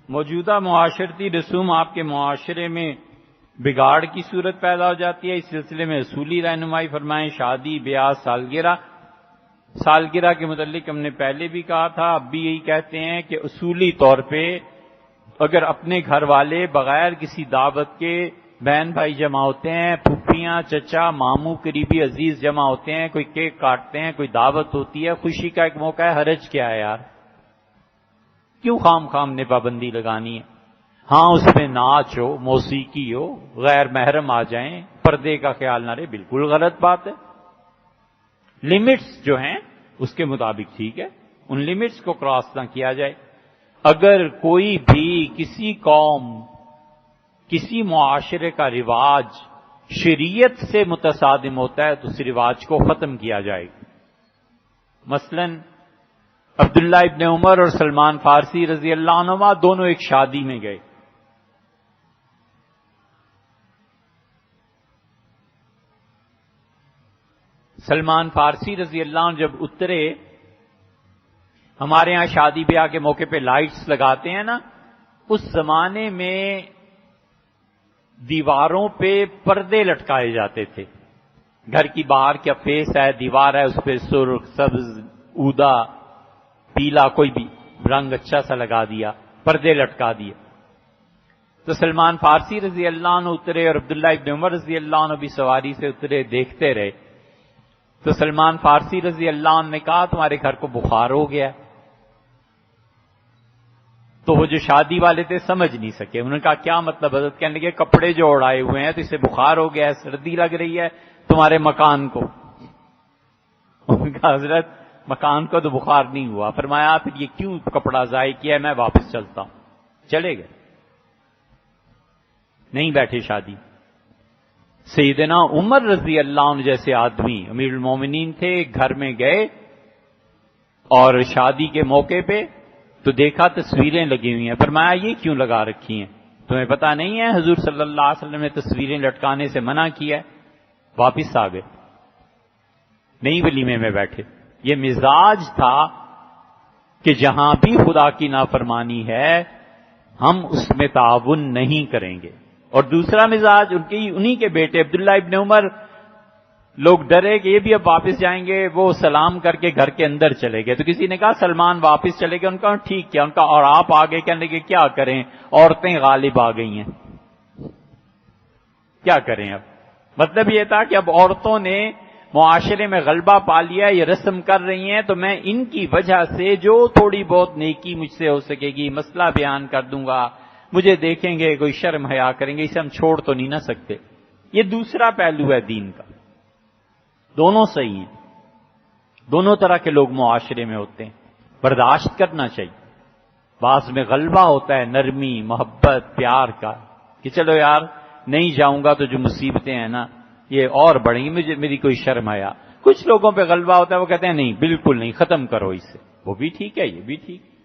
موجودہ معاشرتی رسوم آپ کے معاشرے میں بگاڑ کی صورت پیدا ہو جاتی ہے، اس سلسلے میں اصولی رہنمائی فرمائیں۔ شادی، بیاہ، سالگرہ کے متعلق ہم نے پہلے بھی کہا تھا، اب بھی یہی کہتے ہیں کہ اصولی طور پہ اگر اپنے گھر والے بغیر کسی دعوت کے بہن بھائی جمع ہوتے ہیں، پھپھیاں، چچا، ماموں، قریبی عزیز جمع ہوتے ہیں، کوئی کیک کاٹتے ہیں، کوئی دعوت ہوتی ہے، خوشی کا ایک موقع ہے، حرج کیا ہے یار؟ کیوں خام نے پابندی لگانی ہے؟ ہاں اس میں ناچ ہو، موسیقی ہو، غیر محرم آ جائیں، پردے کا خیال نہ رہے، بالکل غلط بات ہے۔ لمٹس جو ہیں اس کے مطابق ٹھیک ہے، ان لمٹس کو کراس نہ کیا جائے۔ اگر کوئی بھی کسی قوم، کسی معاشرے کا رواج شریعت سے متصادم ہوتا ہے تو اس رواج کو ختم کیا جائے گا۔ مثلا عبداللہ ابن عمر اور سلمان فارسی رضی اللہ عنہما دونوں ایک شادی میں گئے۔ سلمان فارسی رضی اللہ عنہ جب اترے، ہمارے ہاں شادی بیاہ کے موقع پہ لائٹس لگاتے ہیں نا، اس زمانے میں دیواروں پہ پردے لٹکائے جاتے تھے۔ گھر کی باہر کیا فیس ہے، دیوار ہے، اس پہ سرخ، سبز، اودا، پیلا، کوئی بھی رنگ اچھا سا لگا دیا، پردے لٹکا دیے۔ تو سلمان فارسی رضی اللہ عنہ اترے اور عبداللہ ابن عمر رضی اللہ عنہ بھی سواری سے اترے، دیکھتے رہے۔ تو سلمان فارسی رضی اللہ عنہ نے کہا تمہارے گھر کو بخار ہو گیا۔ تو وہ جو شادی والے تھے سمجھ نہیں سکے، انہوں نے کہا کیا مطلب؟ حضرت کہنے لگے کپڑے جو اڑائے ہوئے ہیں تو اسے بخار ہو گیا ہے، سردی لگ رہی ہے تمہارے مکان کو۔ انہوں نے کہا حضرت مکان کو تو بخار نہیں ہوا۔ فرمایا پھر یہ کیوں کپڑا ضائع کیا، میں واپس چلتا ہوں۔ چلے گئے، نہیں بیٹھے شادی۔ سیدنا عمر رضی اللہ عنہ جیسے آدمی امیر المومنین تھے، گھر میں گئے اور شادی کے موقع پہ تو دیکھا تصویریں لگی ہوئی ہیں۔ فرمایا یہ کیوں لگا رکھی ہیں؟ تمہیں پتہ نہیں ہے حضور صلی اللہ علیہ وسلم نے تصویریں لٹکانے سے منع کیا ہے؟ واپس آ گئے، نہیں ولیمے میں بیٹھے۔ یہ مزاج تھا کہ جہاں بھی خدا کی نافرمانی ہے ہم اس میں تعاون نہیں کریں گے۔ اور دوسرا مزاج انہی کے بیٹے عبداللہ ابن عمر، لوگ ڈرے کہ یہ بھی اب واپس جائیں گے، وہ سلام کر کے گھر کے اندر چلے گئے۔ تو کسی نے کہا سلمان واپس چلے گئے، ان کا ٹھیک کیا، ان کا اور آپ آگے کہنے لگے کیا کریں، عورتیں غالب آ گئی ہیں، کیا کریں اب؟ مطلب یہ تھا کہ اب عورتوں نے معاشرے میں غلبہ پا لیا، یہ رسم کر رہی ہیں تو میں ان کی وجہ سے جو تھوڑی بہت نیکی مجھ سے ہو سکے گی مسئلہ بیان کر دوں گا، مجھے دیکھیں گے کوئی شرم حیا کریں گے، اسے ہم چھوڑ تو نہیں نہ سکتے۔ یہ دوسرا پہلو ہے دین کا۔ دونوں صحیح ہیں، دونوں طرح کے لوگ معاشرے میں ہوتے ہیں، برداشت کرنا چاہیے۔ بعض میں غلبہ ہوتا ہے نرمی، محبت، پیار کا، کہ چلو یار نہیں جاؤں گا تو جو مصیبتیں ہیں نا یہ اور بڑھیں گی، میری کوئی شرم آیا۔ کچھ لوگوں پہ غلبہ ہوتا ہے، وہ کہتے ہیں نہیں بالکل نہیں، ختم کرو اسے، وہ بھی ٹھیک ہے، یہ بھی ٹھیک ہے۔